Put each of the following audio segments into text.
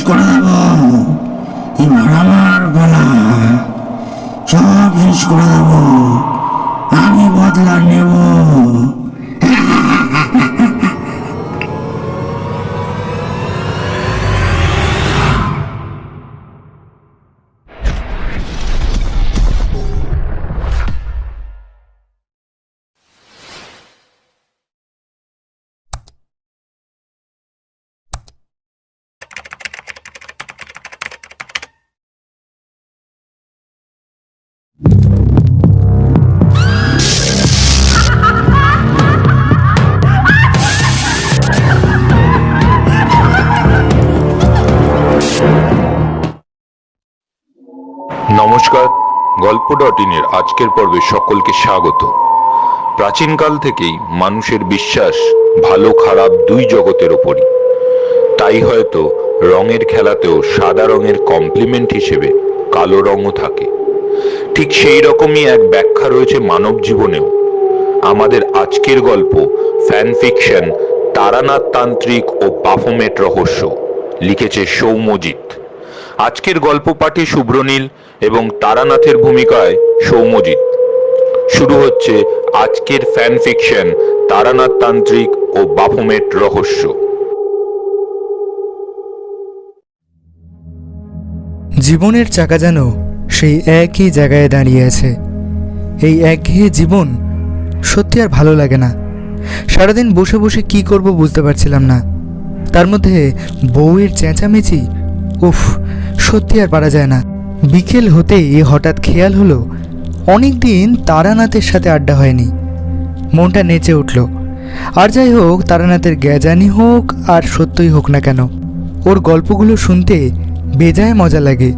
করে দেব। এবার আমার বেলা, সব শেষ করে দেব। আমি বদলা নেব। নমস্কার, গল্প.in-এর আজকের পর্বে সকলকে স্বাগত। প্রাচীনকাল থেকেই মানুষের বিশ্বাস ভালো খারাপ দুই জগতের ওপরই। তাই হয়তো রঙের খেলাতেও সাদা রঙের কমপ্লিমেন্ট হিসেবে কালো রঙও থাকে। ঠিক সেই রকমই এক ব্যাখ্যা রয়েছে মানব জীবনেও। আমাদের আজকের গল্প ফ্যান ফিকশন তারানাথ তান্ত্রিক ও বাফোমেট রহস্য, লিখেছে সৌম্যজিৎ। আজকের গল্প পাঠে শুভ্রনীল এবং তারানাথের ভূমিকায় সৌম্যজিৎ। শুরু হচ্ছে আজকের ফ্যান ফিকশন তারানাথ তান্ত্রিক ও বাফোমেট রহস্য। জীবনের চাকা যেন সেই একই জায়গায় দাঁড়িয়ে আছে। এই একঘেয়ে জীবন সত্যি আর ভালো লাগে না। সারাদিন বসে বসে কি করব বুঝতে পারছিলাম না। তার মধ্যে বউয়ের চেঁচামেচি, উফ, সত্যি আর পারা যায় না। বিকেল হতেই হঠাৎ খেয়াল হলো অনেক দিন তারানাথের সাথে আড্ডা হয়নি। মনটা নেচে উঠল। আর যাই হোক, তারানাথের গ্যাজানি হোক আর সত্যই হোক না কেন, ওর গল্পগুলো শুনতে বেজায় মজা লাগে।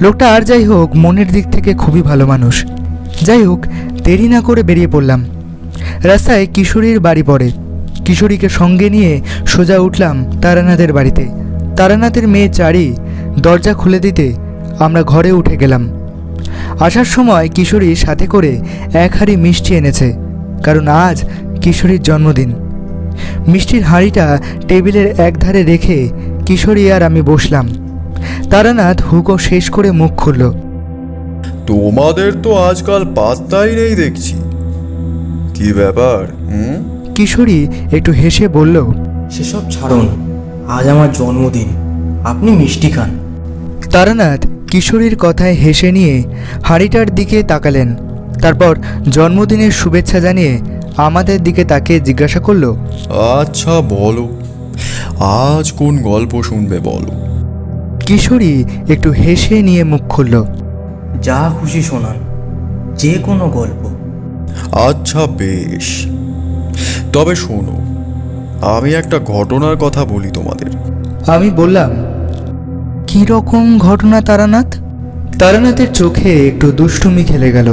লোকটা আর যাই হোক মনের দিক থেকে খুবই ভালো মানুষ। যাই হোক, দেরি না করে বেরিয়ে পড়লাম। রাস্তায় কিশোরীর বাড়ি পড়ে। কিশোরীকে সঙ্গে নিয়ে সোজা উঠলাম তারানাথের বাড়িতে। তারানাথের মেয়ে চারি দরজা খুলে দিতে আমরা ঘরে উঠে গেলাম। আসার সময় কিশোরী সাথে করে এক হাঁড়ি মিষ্টি এনেছে, কারণ আজ কিশোরীর জন্মদিন। মিষ্টির হাঁড়িটা টেবিলের একধারে রেখে কিশোরী আর আমি বসলাম। তারানাথ হুকো শেষ করে মুখ খুলল। তোমাদের তো আজকাল পাত্তাই নেই দেখছি, কি ব্যাপার? কিশোরী একটু হেসে বলল, সেসব ছাড়ুন, আজ আমার জন্মদিন, আপনি মিষ্টি খান। তারানাথ কিশোরীর কথায় হেসে নিয়ে হাঁড়িটার দিকে তাকালেন। তারপর জন্মদিনের শুভেচ্ছা জানিয়ে আমাদের দিকে তাকিয়ে জিজ্ঞাসা করল, আচ্ছা বলো, আজ কোন গল্প শুনবে বলো। কিশোরী একটু হেসে নিয়ে মুখ খুলল, যা খুশি শোনান, যে কোনো গল্প। আচ্ছা বেশ, তবে শোনো, আমি একটা ঘটনার কথা বলি তোমাদের। আমি বললাম, কি রকম ঘটনা তারানাথ? তারানাথের চোখে একটু দুষ্টুমি খেলে গেল।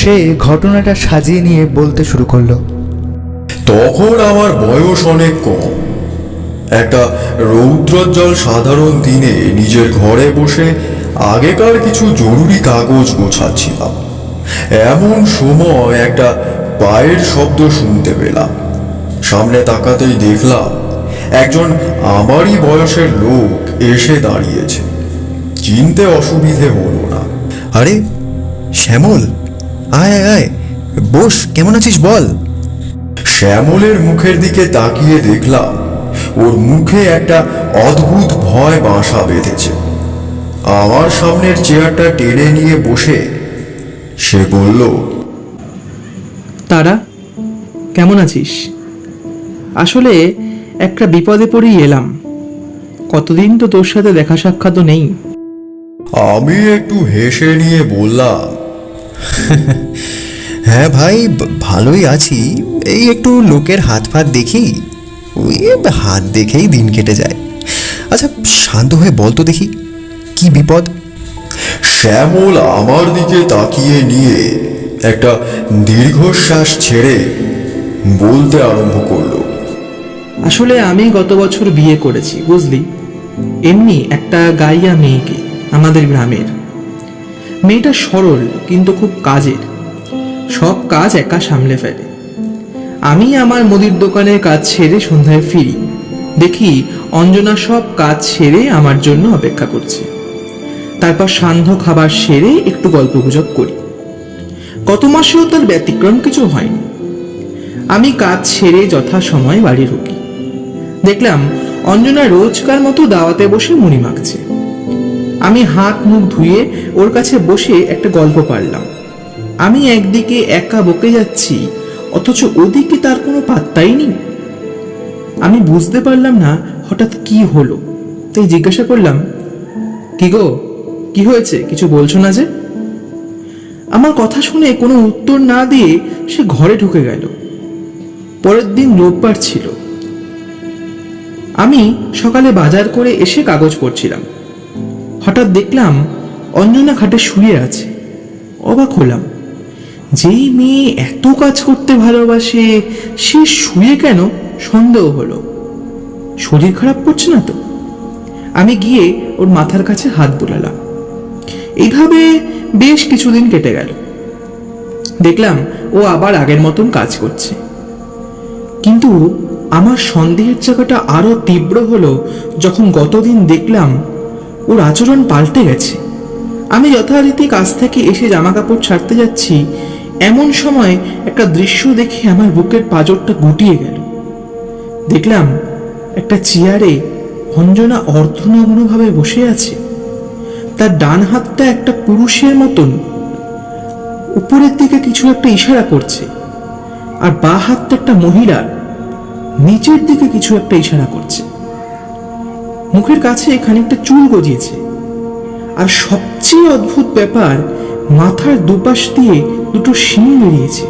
সে ঘটনাটা সাজিয়ে নিয়ে বলতে শুরু করলো। তখন আমার বয়স অনেক কম। একটা রৌদ্রোজ্জ্বল সাধারণ দিনে নিজের ঘরে বসে আগেকার কিছু জরুরি কাগজ গোছাচ্ছিলাম। এমন সময় একটা পায়ের শব্দ শুনতে পেলাম। সামনে তাকাতেই দেখলাম একজন আমারই বয়সের লোক এসে দাঁড়িয়েছে। চিনতে অসুবিধে হলো না। আরে শ্যামল, আয় আয় আয়, বস, কেমন আছিস বল। শ্যামলের মুখের দিকে তাকিয়ে দেখলাম ওর মুখে একটা অদ্ভুত ভয় বাসা বেঁধেছে। আমার সামনের চেয়ারটা টেনে নিয়ে বসে সে বলল, তারা, কেমন আছিস? আসলে একটা বিপদে পড়েই এলাম। কতদিন তো তোর সাথে দেখা সাক্ষাৎ নেই। আমি একটু হেসে নিয়ে বললাম, হ্যাঁ ভাই, ভালোই আছি। এই একটু লোকের হাত ফাত দেখি, ওই হাত দেখেই দিন কেটে যায়। আচ্ছা শান্ত হয়ে বল তো দেখি, কি বিপদ? শ্যামল আমার দিকে তাকিয়ে নিয়ে একটা দীর্ঘশ্বাস ছেড়ে বলতে আরম্ভ করলো, আসলে আমি গত বছর বিয়ে করেছি, বুঝলি। এমনি একটা গাইয়া মেয়েকে, আমাদের গ্রামের। মেয়েটা সরল কিন্তু খুব কাজের, সব কাজ একা সামলে ফেলে। আমি আমার মুদির দোকানের কাজ ছেড়ে সন্ধ্যায় ফিরি, দেখি অঞ্জনা সব কাজ সেরে আমার জন্য অপেক্ষা করছে। তারপর সান্ধ্য খাবার সেরে একটু গল্পগুজব করি। গত মাসেও তার ব্যতিক্রম কিছু হয়নি। আমি কাজ সেরে যথাসময়ে বাড়ি ঢুকি। দেখলাম অঞ্জনা রোজকার মতো দাওয়াতে বসে মুড়ি মাখছে। আমি হাত মুখ ধুয়ে ওর কাছে বসে একটা গল্প পারলাম। আমি একদিকে একা বকে যাচ্ছি, অথচ ওদিকে তার কোনো পাত্তাই নেই। আমি বুঝতে পারলাম না হঠাৎ কি হলো, তাই জিজ্ঞাসা করলাম, কি গো, কি হয়েছে, কিছু বলছো না যে? আমার কথা শুনে কোনো উত্তর না দিয়ে সে ঘরে ঢুকে গেল। পরের দিন রোববার ছিল। আমি সকালে বাজার করে এসে কাগজ পড়ছিলাম। হঠাৎ দেখলাম অঞ্জনা খাটে শুয়ে আছে। অবাক হলাম, যেই মেয়ে এত কাজ করতে ভালোবাসে সে শুয়ে কেন সন্দেহ হলো। শরীর খারাপ করছে না তো? আমি গিয়ে ওর মাথার কাছে হাত বুলালাম। এইভাবে বেশ কিছুদিন কেটে গেল। দেখলাম ও আবার আগের মতন কাজ করছে। কিন্তু আমার সন্দেহের জায়গাটা আরো তীব্র হলো যখন গতদিন দেখলাম ওর আচরণ পাল্টে গেছে। আমি যথারীতি কাজ থেকে এসে জামা কাপড় ছাড়তে যাচ্ছি, এমন সময় একটা দৃশ্য দেখে আমার বুকের পাঁজরটা গুটিয়ে গেল। দেখলাম একটা চেয়ারে অঞ্জনা অর্ধনগ্নভাবে বসে আছে। তার ডান হাতটা একটা পুরুষের মতন উপরের দিকে কিছু একটা ইশারা করছে, আর বাঁ হাতটা একটা মহিলার নিচের দিকে কিছু একটা ইশারা করছে। মুখের কাছে খানিকটা চুল গজিয়েছে, আর সবচেয়ে অদ্ভুত ব্যাপার, মাথার দুপাশ দিয়ে দুটো শিং বেরিয়েছে।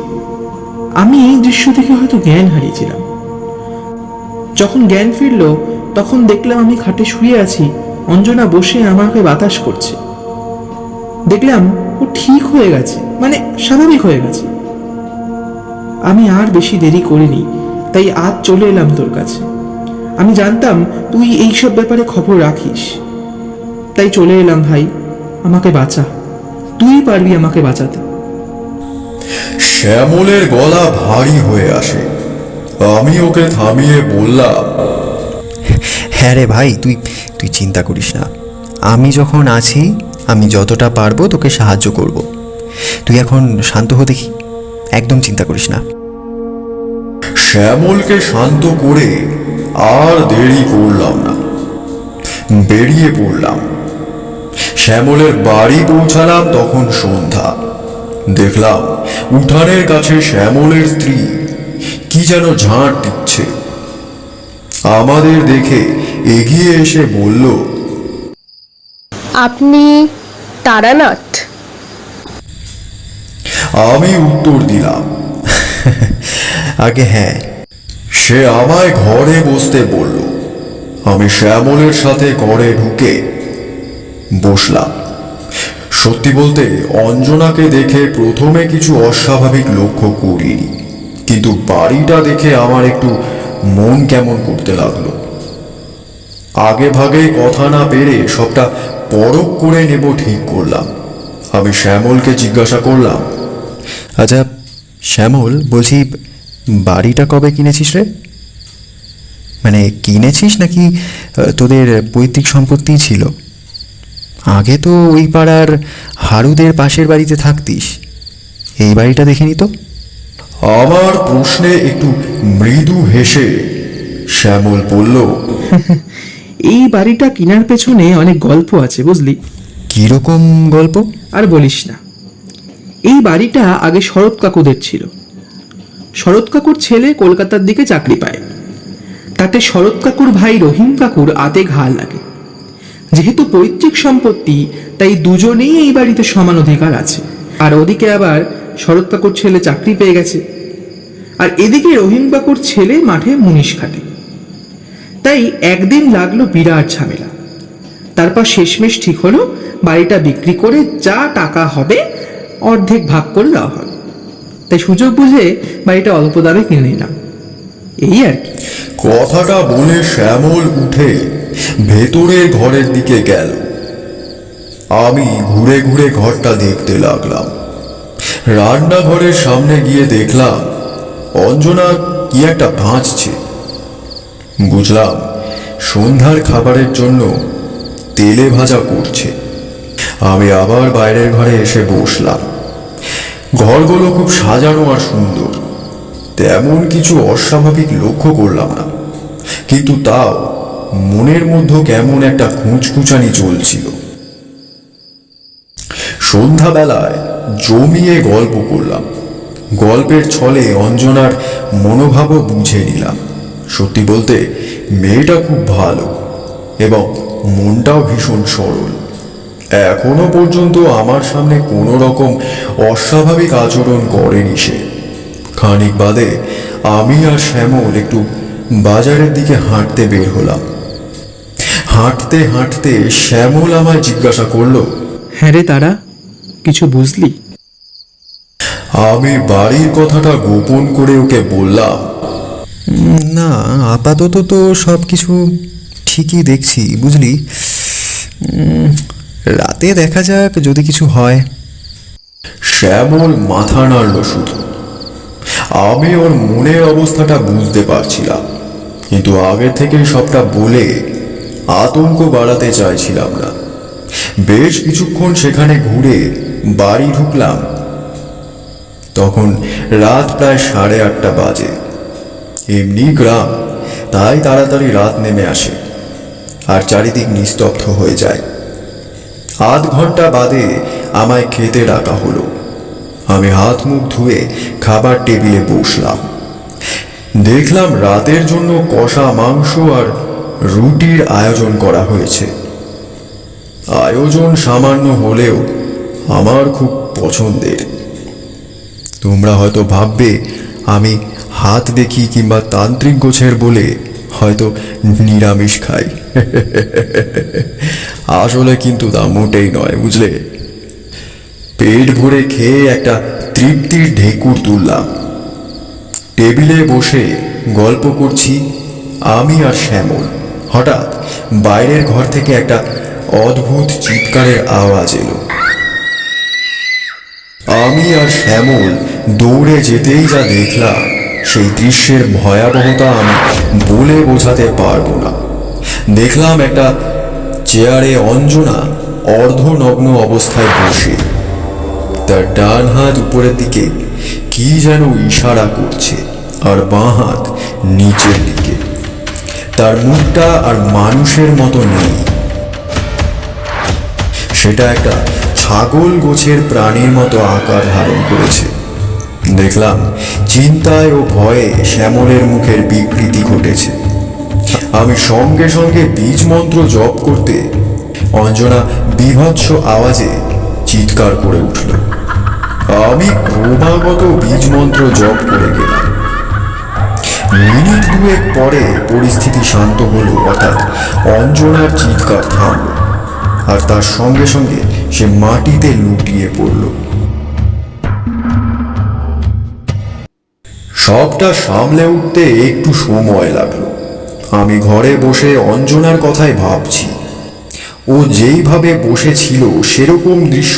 আমি এই দৃশ্য দেখে হয়তো জ্ঞান হারিয়েছিলাম। যখন জ্ঞান ফিরল তখন দেখলাম আমি খাটে শুয়ে আছি, অঞ্জনা বসে আমাকে বাতাস করছে। দেখলাম ও ঠিক হয়ে গেছে, মানে স্বাভাবিক হয়ে গেছে। আমি আর বেশি দেরি করিনি, তাই আজ চলে এলাম তোর কাছে। আমি জানতাম তুই এইসব ব্যাপারে খবর রাখিস, তাই চলে এলাম। ভাই, আমাকে বাঁচা, তুই পারবি আমাকে বাঁচাতে। শ্যামলের গলা ভারী হয়ে আসে। আমি ওকে থামিয়ে বললাম, হ্যাঁ রে ভাই, তুই তুই চিন্তা করিস না। আমি যখন আছি, আমি যতটা পারবো তোকে সাহায্য করব। তুই এখন শান্ত হো দেখি, একদম চিন্তা করিস না। শ্যামলকে শান্ত করে আর দেরি করলাম না, বেরিয়ে পড়লাম। শ্যামলের বাড়ি পৌঁছালাম তখন সন্ধ্যা। দেখলাম উঠানের কাছে শ্যামলের স্ত্রী কি যেন ঝাঁট দিচ্ছে। আমাদের দেখে এগিয়ে এসে বলল, আপনি তারানাথ? আমি উত্তর দিলাম, আগে হ্যাঁ। সে আমায় ঘরে বসতে বলল। আমি শ্যামলের সাথে ঘরে ঢুকে বসলাম। সত্যি বলতে অঞ্জনাকে দেখে প্রথমে কিছু অস্বাভাবিক লক্ষ্য করিনি, কিন্তু বাড়িটা দেখে আমার একটু মন কেমন করতে লাগলো। আগে ভাগে কথা না পেরে সবটা পরখ করে নেব ঠিক করলাম। আমি শ্যামলকে জিজ্ঞাসা করলাম, আচ্ছা শ্যামল, বলছি বাড়িটা কবে কিনেছিস রে? মানে কিনেছিস নাকি তোদের পৈতৃক সম্পত্তি ছিল? আগে তো ওই পাড়ার হারুদের পাশের বাড়িতে থাকতিস, এই বাড়িটা দেখিনি তো। আমার প্রশ্নে একটু মৃদু হেসে শ্যামল বলল, এই বাড়িটা কেনার পেছনে অনেক গল্প আছে, বুঝলি? কিরকম গল্প? আর বলিস না। এই বাড়িটা আগে শরৎ কাকুদের ছিল। শরৎ কাকুর ছেলে কলকাতার দিকে চাকরি পায়, তাতে শরৎ কাকুর ভাই রহিম কাকুর আতে ঘা লাগে। যেহেতু পৈতৃক সম্পত্তি, তাই দুজনেই এই বাড়িতে সমান অধিকার আছে। আর ওদিকে আবার শরৎ কাকুর ছেলে চাকরি পেয়ে গেছে, আর এদিকে রহিম কাকুর ছেলে মাঠে মুনিশ খাটে। তাই একদিন লাগলো বিরাট ঝামেলা। তারপর শেষমেশ ঠিক হলো বাড়িটা বিক্রি করে যা টাকা হবে অর্ধেক ভাগ করে দেওয়া হবে। তাই সুযোগ বুঝে বাড়িটা অল্প দামে কিনে নিলাম, এই আর কি। কথাটা বলে শ্যামল উঠে ভেতরের ঘরের দিকে গেল। আমি ঘুরে ঘুরে ঘরটা দেখতে লাগলাম। রান্নাঘরের সামনে গিয়ে দেখলাম অঞ্জনা কি একটা ভাঁজছে। বুঝলাম সন্ধ্যার খাবারের জন্য তেলে ভাজা করছে। আমি আবার বাইরের ঘরে এসে বসলাম। ঘরগুলো খুব সাজানো আর সুন্দর, তেমন কিছু অস্বাভাবিক লক্ষ্য করলাম না, কিন্তু তাও মনের মধ্যে কেমন একটা খুঁচখুচানি চলছিল। সন্ধ্যাবেলায় জমিয়ে গল্প করলাম। গল্পের ছলে অঞ্জনার মনোভাবও বুঝে নিলাম। সত্যি বলতে মেয়েটা খুব ভালো এবং মনটাও ভীষণ সরল। এখনো পর্যন্ত আমার সামনে কোনো রকম অস্বাভাবিক আচরণ করেনি সে। খানিক বাদে আমি আর শ্যামল একটু বাজারের দিকে হাঁটতে বের হলাম। হাঁটতে হাঁটতে শ্যামল আমায় জিজ্ঞাসা করলো, হ্যাঁ রে তারা, কিছু বুঝলি? আমি বাড়ির কথাটা গোপন করে ওকে বললাম, না, আপাতত তো সব কিছু ঠিকই দেখছি, বুঝলি। রাতে দেখা যাক যদি কিছু হয়। শ্যামল মাথা নাড়ল শুধু। আমি ওর মনের অবস্থাটা বুঝতে পারছিলাম, কিন্তু আগে থেকে সবটা বলে আতঙ্ক বাড়াতে চাইছিলাম না। বেশ কিছুক্ষণ সেখানে ঘুরে বাড়ি ঢুকলাম। তখন রাত প্রায় 8:30 বাজে। এমনি গ্রাম, তাই তাড়াতাড়ি রাত নেমে আসে আর চারিদিক নিস্তব্ধ হয়ে যায়। আধ ঘন্টা বাদে আমায় খেতে ডাকা হলো। আমি হাত মুখ ধুয়ে খাবার টেবিলে বসলাম। দেখলাম রাতের জন্য কষা মাংস আর রুটির আয়োজন করা হয়েছে। আয়োজন সামান্য হলেও আমার খুব পছন্দের। তোমরা হয়তো ভাববে আমি হাত দেখি কিংবা তান্ত্রিক গোছের বলে হয়তো নিরামিষ খাই। আসলে কিন্তু তা মোটেই নয়, বুঝলে। পেট ভরে খেয়ে একটা তৃপ্তির ঢেকুর তুললাম। টেবিলে বসে গল্প করছি আমি আর শ্যামল। হঠাৎ বাইরের ঘর থেকে একটা অদ্ভুত চিৎকারের আওয়াজ এলো। আমি আর শ্যামল দৌড়ে যেতেই যা দেখলাম, সেই দৃশ্যের ভয়াবহতা আমি বলে বোঝাতে পারবো না। দেখলাম একটা চেয়ারে অঞ্জনা অর্ধনগ্ন অবস্থায় বসে, তার ডান হাত উপরের দিকে কি যেন ইশারা করছে আর বাঁ হাত নিচের দিকে। তার মুখটা আর মানুষের মতো নেই, সেটা একটা ছাগল গোছের প্রাণীর মতো আকার ধারণ করেছে। দেখলাম চিন্তায় ও ভয়ে শ্যামলের মুখের বিকৃতি ঘটেছে। আমি সঙ্গে সঙ্গে বীজ মন্ত্র জপ করতে অঞ্জনা বীভৎস আওয়াজে চিৎকার করে উঠল। আমি ক্রমাগত বীজ মন্ত্র জপ করে গেলাম। মিনিট দুয়েক পরে পরিস্থিতি শান্ত হলো, অর্থাৎ অঞ্জনার চিৎকার থামল আর তার সঙ্গে সঙ্গে সে মাটিতে লুটিয়ে পড়ল। সবটা সামলে উঠতে একটু সময় লাগলো। আমি ঘরে বসে অঞ্জনার কথাই ভাবছি। ও যেইভাবে বসেছিল সেরকম দৃশ্য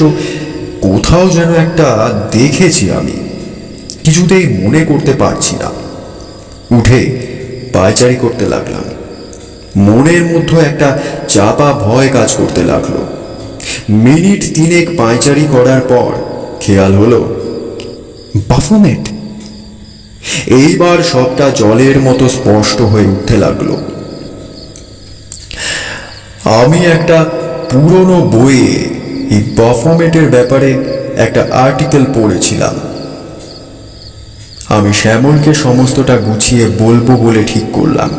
কোথাও যেন একটা দেখেছি আমি, কিছুতেই মনে করতে পারছি না। উঠে পায়চারি করতে লাগলাম। মনের মধ্যে একটা চাপা ভয় কাজ করতে লাগলো। মিনিট 3 পায়চারি করার পর খেয়াল হলো বাফুমেট। এইবার সবটা জলের মতো স্পষ্ট হয়ে উঠতে লাগলো। আমি একটা পুরনো বইয়ে এই বাফোমেটের ব্যাপারে একটা আর্টিকেল পড়েছিলাম। আমি শ্যামলকে সমস্তটা গুছিয়ে বলবো বলে ঠিক করলাম।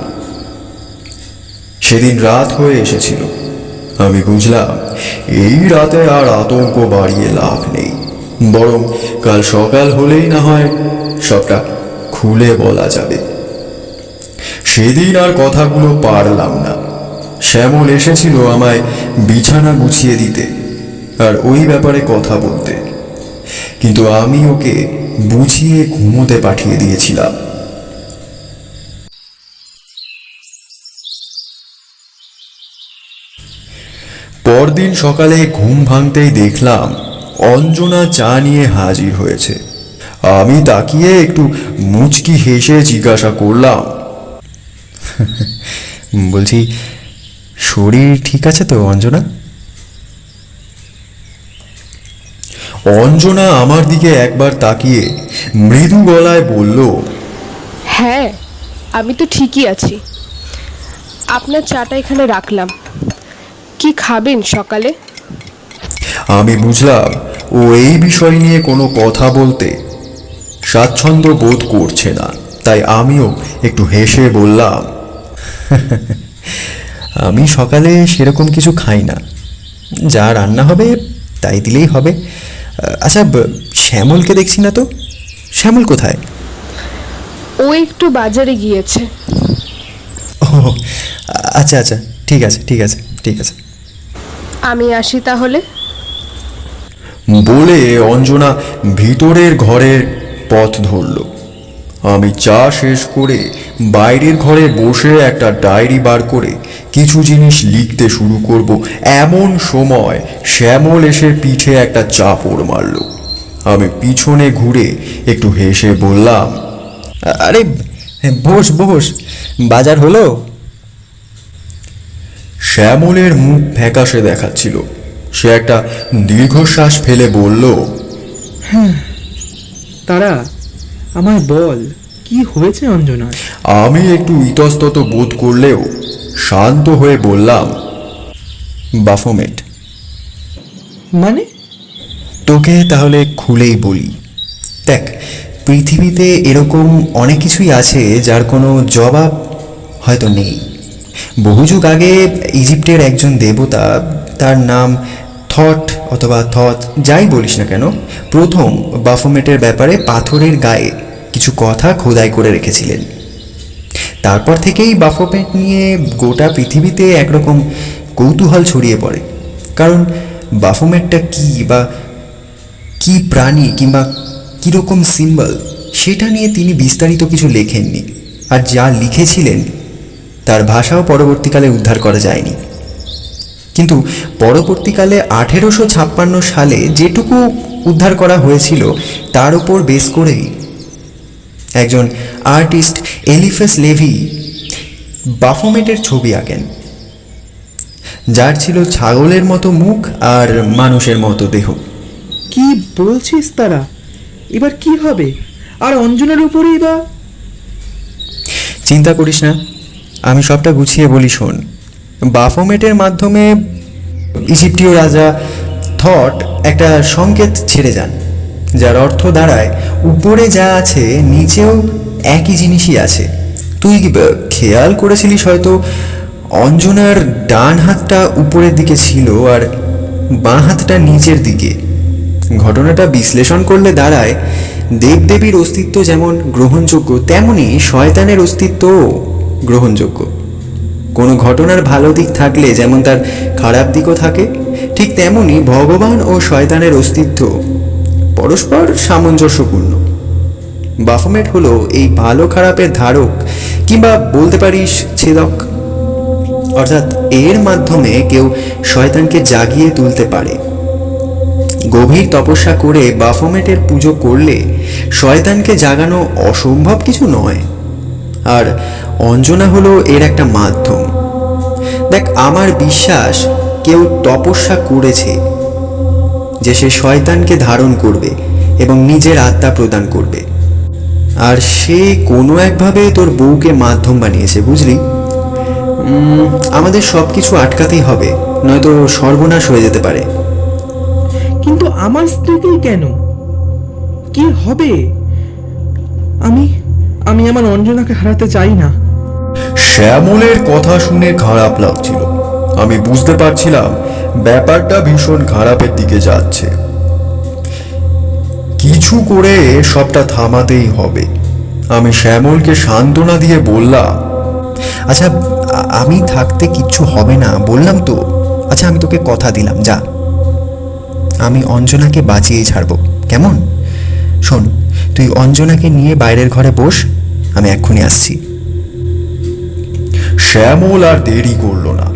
সেদিন রাত হয়ে এসেছিল। আমি বুঝলাম এই রাতে আর আতঙ্ক বাড়িয়ে লাভ নেই, বরং কাল সকাল হলেই না হয় সবটা খুলে বলা যাবে। সেদিন আর কথাগুলো পারলাম না। শ্যামল এসেছিল আমায় বিছানা গুছিয়ে দিতে আর ওই ব্যাপারে কথা বলতে, কিন্তু আমি ওকে বুঝিয়ে ঘুমোতে পাঠিয়ে দিয়েছিলাম। পরদিন সকালে ঘুম ভাঙতেই দেখলাম অঞ্জনা চা নিয়ে হাজির হয়েছে। আমি তাকিয়ে একটু মুচকি হেসে জিজ্ঞাসা করলাম, বলছি শরীর ঠিক আছে তো অঞ্জনা? অঞ্জনা আমার দিকে একবার তাকিয়ে মৃদু গলায় বলল, হ্যাঁ, আমি তো ঠিকই আছি। আপনার চাটা এখানে রাখলাম। কি খাবেন সকালে? আমি বুঝলাম ও এই বিষয় নিয়ে কোনো কথা বলতে স্বাচ্ছন্দ্য বোধ করছে না, তাই আমিও একটু হেসে বললাম, আমি সকালে সেরকম কিছু খাই না, যা রান্না হবে তাই দিলেই হবে। আচ্ছা, শ্যামলকে দেখছি না তো, শ্যামল কোথায়? ও একটু বাজারে গিয়েছে। ও আচ্ছা আচ্ছা, ঠিক আছে ঠিক আছে ঠিক আছে। আমি আসি তাহলে। বলে অঞ্জনা ভিতরের ঘরের পথ ধরল। আমি চা শেষ করে বাইরের ঘরে বসে একটা ডায়েরি বার করে কিছু জিনিস লিখতে শুরু করব, এমন সময় শ্যামল এসে পিঠে একটা চাপড় মারল। আমি পিছনে ঘুরে একটু হেসে বললাম, আরে বস বস, বাজার হলো? শ্যামলের মুখ ফ্যাকাশে দেখাচ্ছিল। সে একটা দীর্ঘশ্বাস ফেলে বলল, তারা আমায় বল, কি হয়েছে অঞ্জনার? আমি একটু ইতস্তত বোধ করলেও শান্ত হয়ে বললাম, বাফোমেট। মানে? তোকে তাহলে খুলেই বলি। দেখ, পৃথিবীতে এরকম অনেক কিছুই আছে যার কোনো জবাব হয়তো নেই। বহু যুগ আগে ইজিপ্টের একজন দেবতা, তার নাম থট অথবা থট, যাই বলিস না কেন, প্রথম বাফোমেটের ব্যাপারে পাথরের গায়ে কিছু কথা খোদাই করে রেখেছিলেন। তারপর থেকেই বাফোমেট নিয়ে গোটা পৃথিবীতে একরকম কৌতূহল ছড়িয়ে পড়ে। কারণ বাফোমেটটা কী, বা কী প্রাণী, কিংবা কীরকম সিম্বল, সেটা নিয়ে তিনি বিস্তারিত কিছু লেখেননি। আর যা লিখেছিলেন তার ভাষাও পরবর্তীকালে উদ্ধার করা যায়নি। কিন্তু পরবর্তীকালে 1856 সালে যেটুকু উদ্ধার করা হয়েছিল তার উপর বেস করেই একজন আর্টিস্ট এলিফাস লেভি বাফোমেটের ছবি আঁকেন, যার ছিল ছাগলের মতো মুখ আর মানুষের মতো দেহ। কি বলছিস তারা? এবার কি হবে? আর অঞ্জনার উপরেই বা? চিন্তা করিস না, আমি সবটা গুছিয়ে বলি, শোন। বাফোমেটের মাধ্যমে ইজিপ্টীয় রাজা থট একটা সংকেত ছেড়ে যান, যার অর্থ দাঁড়ায় উপরে যা আছে নিচেও একই জিনিসই আছে। তুই খেয়াল করেছিলিস হয়তো, অঞ্জনার ডান হাতটা উপরের দিকে ছিল আর বাঁ হাতটা নিচের দিকে। ঘটনাটা বিশ্লেষণ করলে দাঁড়ায়, দেবদেবীর অস্তিত্ব যেমন গ্রহণযোগ্য, তেমনি শয়তানের অস্তিত্বও গ্রহণযোগ্য। কোনো ঘটনার ভালো দিক থাকলে যেমন তার খারাপ দিকও থাকে, ঠিক তেমনি ভগবান ও শয়তানের অস্তিত্ব পরস্পর সামঞ্জস্যপূর্ণ। বাফোমেট হলো এই ভালো খারাপের ধারক, কিংবা বলতে পারিস ছেদক। অর্থাৎ এর মাধ্যমে কেউ শয়তানকে জাগিয়ে তুলতে পারে। গভীর তপস্যা করে বাফোমেটের পুজো করলে শয়তানকে জাগানো অসম্ভব কিছু নয়। আর অঞ্জনা হলো এর একটা মাধ্যম। দেখ, আমার বিশ্বাস কেউ তপস্যা করেছে যে সে শয়তানকে ধারণ করবে এবং নিজের আত্মা প্রদান করবে, আর সে কোনো একভাবে তোর বউকে মাধ্যম বানিয়েছে, বুঝলি? আমাদের সব কিছু আটকাতেই হবে, নয়তো সর্বনাশ হয়ে যেতে পারে। কিন্তু আমার স্ত্রীকেই কেন? কি হবে? আমি আমি আমার অঞ্জনাকে হারাতে চাই না। শ্যামলের কথা শুনে খারাপ লাগছিল। আমি বুঝতে পারছিলাম ব্যাপারটা ভীষণ খারাপের দিকে যাচ্ছে। কিছু করে সবটা থামাতেই হবে। আমি শ্যামলকে সান্ত্বনা দিয়ে বললাম, আচ্ছা, আমি থাকতে কিচ্ছু হবে না বললাম তো। আচ্ছা, আমি তোকে কথা দিলাম, যা, আমি অঞ্জনাকে বাঁচিয়েই ছাড়বো, কেমন? শোন, তুই অঞ্জনাকে নিয়ে বাইরের ঘরে বস, আমি এক্ষুনি আসছি। শ্যামল আর দেরি করলো না,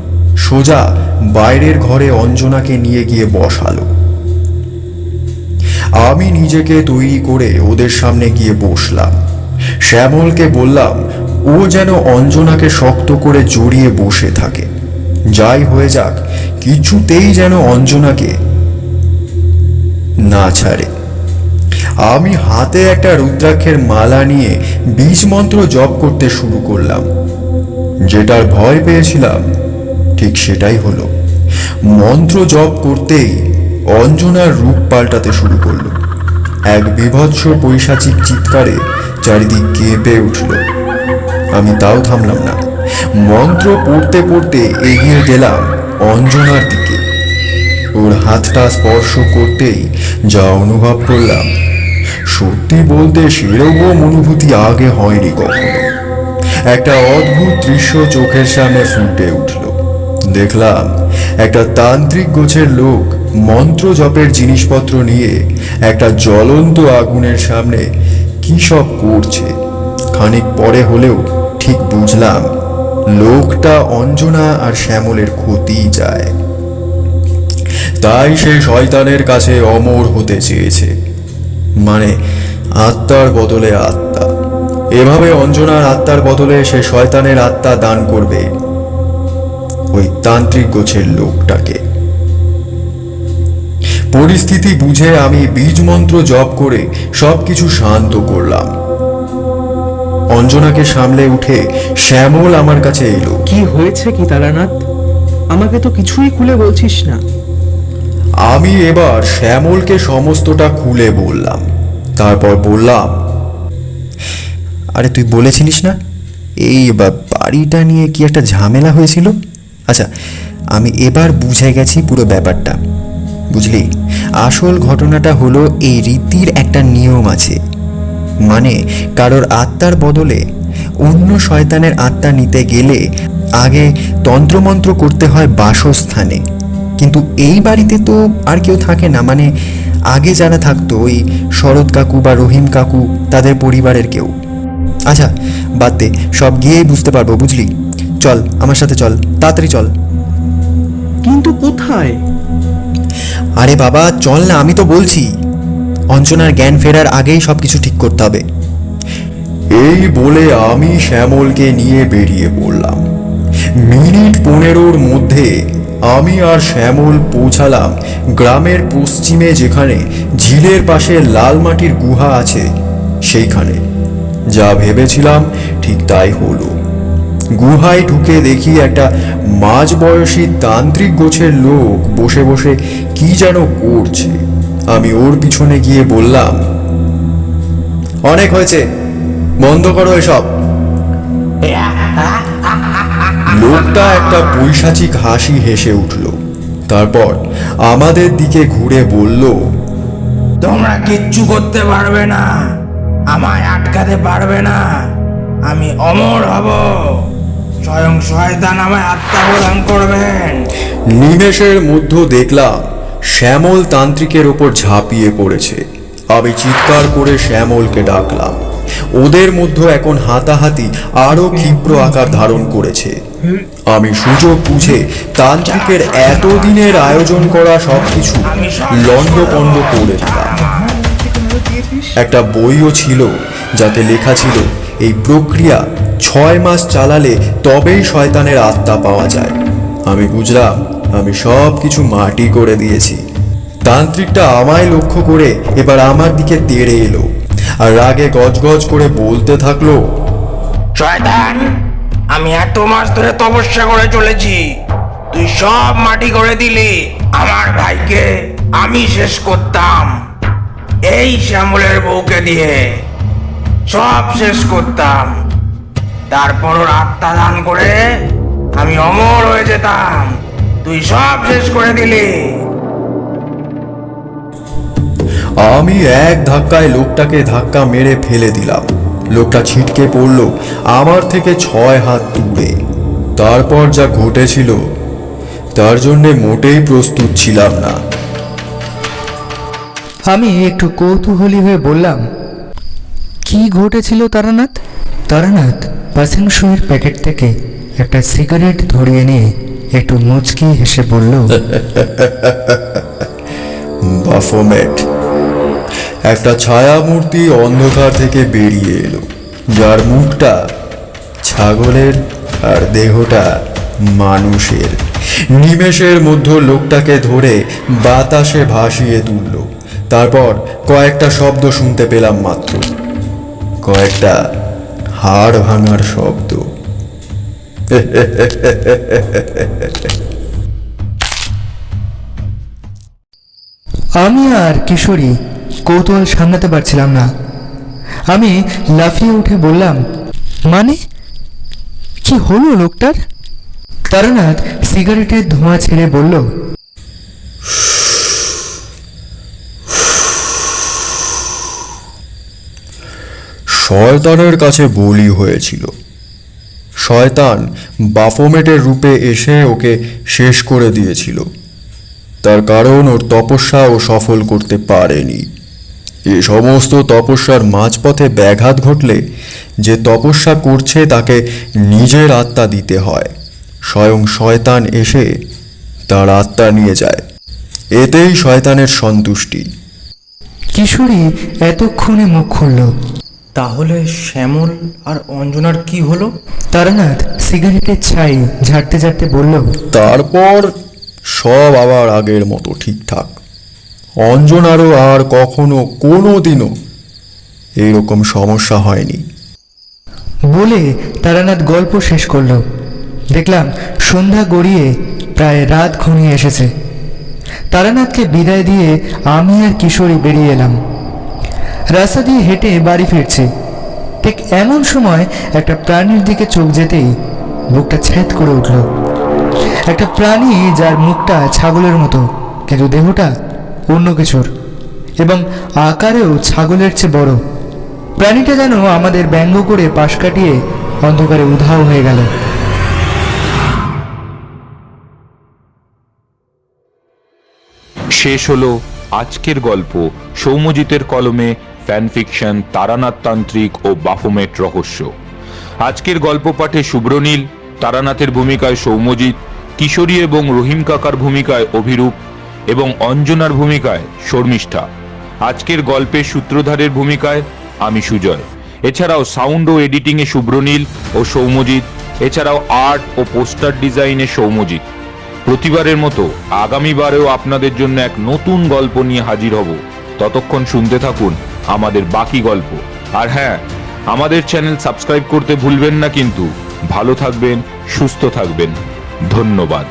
সোজা বাইরের ঘরে অঞ্জনাকে নিয়ে গিয়ে বসালো। আমি নিজেকে তৈরি করে ওদের সামনে গিয়ে বসলাম। শ্যামলকে বললাম, ও যেন অঞ্জনাকে শক্ত করে জড়িয়ে বসে থাকে। যাই হয়ে যাক, কিছুতেই যেন অঞ্জনাকে না ছাড়ে। আমি হাতে একটা রুদ্রাক্ষের মালা নিয়ে বীজ মন্ত্র জপ করতে শুরু করলাম। যেটার ভয় পেয়েছিলাম ঠিক সেটাই হলো। মন্ত্র জপ করতেই অঞ্জনার রূপ পাল্টাতে শুরু করলো। এক বীভৎস পৈশাচিক চিৎকারে চারিদিক কেঁপে উঠল। আমি তাও থামলাম না। মন্ত্র পড়তে পড়তে এগিয়ে গেলাম অঞ্জনার দিকে। ওর হাতটা স্পর্শ করতেই যা অনুভব করলাম, সত্যি বলতে সেরকম অনুভূতি আগে হয়নি কখনো। একটা অদ্ভুত দৃশ্য চোখের সামনে ফুটে উঠল। দেখলাম একটা তান্ত্রিক গোছের লোক মন্ত্র জপের জিনিসপত্র নিয়ে একটা জ্বলন্ত আগুনের সামনে কি সব করছে। খানিক পরে হলেও ঠিক বুঝলাম লোকটা অঞ্জনা আর শ্যামলের ক্ষতি চায়। তাই সে শয়তানের কাছে অমর হতে চেয়েছে, মানে আত্মার বদলে আত্মা। এভাবে অঞ্জনার আত্মার বদলে সে শয়তানের আত্মা দান করবে ওই তান্ত্রিক গোছের লোকটাকে। পরিস্থিতি বুঝে আমি বীজ মন্ত্র জপ করে সবকিছু শান্ত করলাম। অঞ্জনাকে সামলে উঠে শ্যামল আমার কাছে এলো। কি হয়েছে কি তারানাথ? আমাকে তো কিছুই খুলে বলছিস না। আমি এবার শ্যামলকে সমস্তটা খুলে বললাম। তারপর বললাম, আরে তুই বলেছিলিস না এই বাড়িটা নিয়ে কি একটা ঝামেলা হয়েছিল? আচ্ছা, আমি এবার বুঝে গেছি পুরো ব্যাপারটা। বুঝলি, আসল ঘটনাটা হলো এই রীতির একটা নিয়ম আছে, মানে কারোর আত্মার বদলে অন্য শয়তানের আত্মা নিতে গেলে আগে তন্ত্রমন্ত্র করতে হয় বাসস্থানে। কিন্তু এই বাড়িতে তো আর কেউ থাকে না, মানে আগে যারা থাকতো ওই শরৎ কাকু বা রহিম কাকু, তাদের পরিবারের কেউ। আচ্ছা বাদ দে, সব গিয়েই বুঝতে পারবো, বুঝলি? চল আমার সাথে, চল তাড়াতাড়ি চল। কিন্তু কোথায়? আরে বাবা চল না, আমি তো বলছি। অঞ্জনার জ্ঞান ফেরার আগেই সব কিছু ঠিক করতে হবে। এই বলে আমি শ্যামলকে নিয়ে বেরিয়ে পড়লাম। মিনিট 15 মধ্যে আমি আর শ্যামল পৌঁছালাম গ্রামের পশ্চিমে, যেখানে ঝিলের পাশে লাল মাটির গুহা আছে সেইখানে। যা ভেবেছিলাম ঠিক তাই হলো। গুহায় ঢুকে দেখি একটা মাঝবয়সী তান্ত্রিক গোছের লোক বসে বসে কি যেন করছে। আমি ওর পিছনে গিয়ে বললাম, অনেক হয়েছে, বন্ধ করো এসব। লোকটা একটা পৈশাচিক হাসি হেসে উঠল। তারপর আমাদের দিকে ঘুরে বলল, তোমরা কিচ্ছু করতে পারবে না, আমায় আটকাতে পারবে না। আমি অমর হব, স্বয়ং শয়তান আমায় আত্মা প্রদান করবেন। নিমেষের মধ্যে দেখলাম শ্যামল তান্ত্রিকের ওপর ঝাঁপিয়ে পড়েছে। আমি চিৎকার করে শ্যামলকে ডাকলাম। ওদের মধ্যে এখন হাতাহাতি আরো ক্ষিপ্র আকার ধারণ করেছে। আমি সুযোগ বুঝে তান্ত্রিকের এতদিনের আয়োজন করা সবকিছু লণ্ডভণ্ড করে দিলাম। একটা বইও ছিল যাতে লেখা ছিল এই প্রক্রিয়া 6 মাস চালালে তবেই শয়তানের আত্মা পাওয়া যায়। আমি বুঝলাম আমি সব কিছু মাটি করে দিয়েছি। তান্ত্রিকটা আমায় লক্ষ্য করে এবার আমার দিকে তেড়ে এলো আর রাগে গজগজ করে বলতে থাকলো, শয়তান, আমি এত মাস ধরে তপস্যা করে চলেছি, তুই সব মাটি করে দিলি। আমার ভাইকে আমি শেষ করতাম, এই শ্যামলের বউকে দিয়ে সব শেষ করতাম। তারপর ওর আত্মা দান করে আমি অমর হয়ে যেতাম, তুই সব শেষ করে দিলি। আমি এক ধাক্কায় লোকটাকে ধাক্কা মেরে ফেলে দিলাম। লোকটা ছিটকে পড়ল আমার থেকে 6 হাত দূরে। তারপর যা ঘটেছিল তার জন্য মোটেই প্রস্তুত ছিলাম না। আমি একটু কৌতূহলী হয়ে বললাম, কি ঘটেছিল তারানাথ? তারানাথ পাসিং শোয়ের প্যাকেট থেকে একটা সিগারেট ধরিয়ে নিয়ে একটু মুচকি হেসে বলল, বাফোমেট। একটা ছায়া মূর্তি অন্ধকার থেকে বেরিয়ে এলো, যার মুখটা ছাগলের আর দেহটা মানুষের। নিমেষের মধ্যে লোকটাকে ধরে বাতাসে ভাসিয়ে তুলল। তারপর কয়েকটা শব্দ শুনতে পেলাম মাত্র, কয়েকটা হাড় ভাঙার শব্দ। আমি আর কিশোরী কৌতূহল সামলাতে পারছিলাম না। আমি লাফিয়ে উঠে বললাম, মানে কি হলো লোকটার? তারানাথ সিগারেটের ধোঁয়া ছেড়ে বলল, শয়তানের কাছে বলি হয়েছিল। শয়তান বাফোমেটের রূপে এসে ওকে শেষ করে দিয়েছিল। তার কারণ ওর তপস্যা ও সফল করতে পারেনি। এ সমস্ত তপস্যার মাঝপথে ব্যাঘাত ঘটলে যে তপস্যা করছে তাকে নিজের আত্মা দিতে হয়। স্বয়ং শয়তান এসে তার আত্মা নিয়ে যায়। এতেই শয়তানের সন্তুষ্টি। কিশোরী এতক্ষণে মুখ খুলল। তাহলে শ্যামল আর অঞ্জনার কি হলো? তারানাথ সিগারেটের ছাই ঝাড়তে ঝাড়তে বলল, তারপর সব আবার আগের মতো ঠিকঠাক। অঞ্জনারও আর কখনো কোনো দিনও এইরকম সমস্যা হয়নি। বলে তারানাথ গল্প শেষ করলো। দেখলাম সন্ধ্যা গড়িয়ে প্রায় রাত ঘনিয়ে এসেছে। তারানাথকে বিদায় দিয়ে আমি আর কিশোরী বেরিয়ে এলাম। রাস্তা দিয়ে হেঁটে বাড়ি ফিরছি। ঠিক এমন সময় একটা প্রাণীর দিকে চোখ যেতেই বুকটা ছেদ করে উঠল। একটা প্রাণী যার মুখটা ছাগলের মতো, কিন্তু দেহটা অন্য কিছুর, এবং আকারেও ছাগলের চেয়ে বড়। প্রাণীটা যেন আমাদের ব্যঙ্গ করে পাশ কাটিয়ে অন্ধকারে উধাও হয়ে গেল। শেষ হলো আজকের গল্প সৌম্যজিতের কলমে ফ্যান ফিকশন তারানাথ তান্ত্রিক ও বাফোমেট রহস্য। আজকের গল্প পাঠে শুভ্রনীল, তারানাথের ভূমিকায় সৌম্যজিৎ, কিশোরী এবং রহিম কাকার ভূমিকায় অভিরূপ এবং অঞ্জনার ভূমিকায় শর্মিষ্ঠা। আজকের গল্পের সূত্রধারের ভূমিকায় আমি সুজয়। এছাড়াও সাউন্ড ও এডিটিংয়ে শুভ্রনীল ও সৌম্যজিৎ, এছাড়াও আর্ট ও পোস্টার ডিজাইনে সৌম্যজিৎ। প্রতিবারের মতো আগামীবারেও আপনাদের জন্য এক নতুন গল্প নিয়ে হাজির হব। ততক্ষণ শুনতে থাকুন আমাদের বাকি গল্প। আর হ্যাঁ, আমাদের চ্যানেল সাবস্ক্রাইব করতে ভুলবেন না কিন্তু। ভালো থাকবেন, সুস্থ থাকবেন। ধন্যবাদ।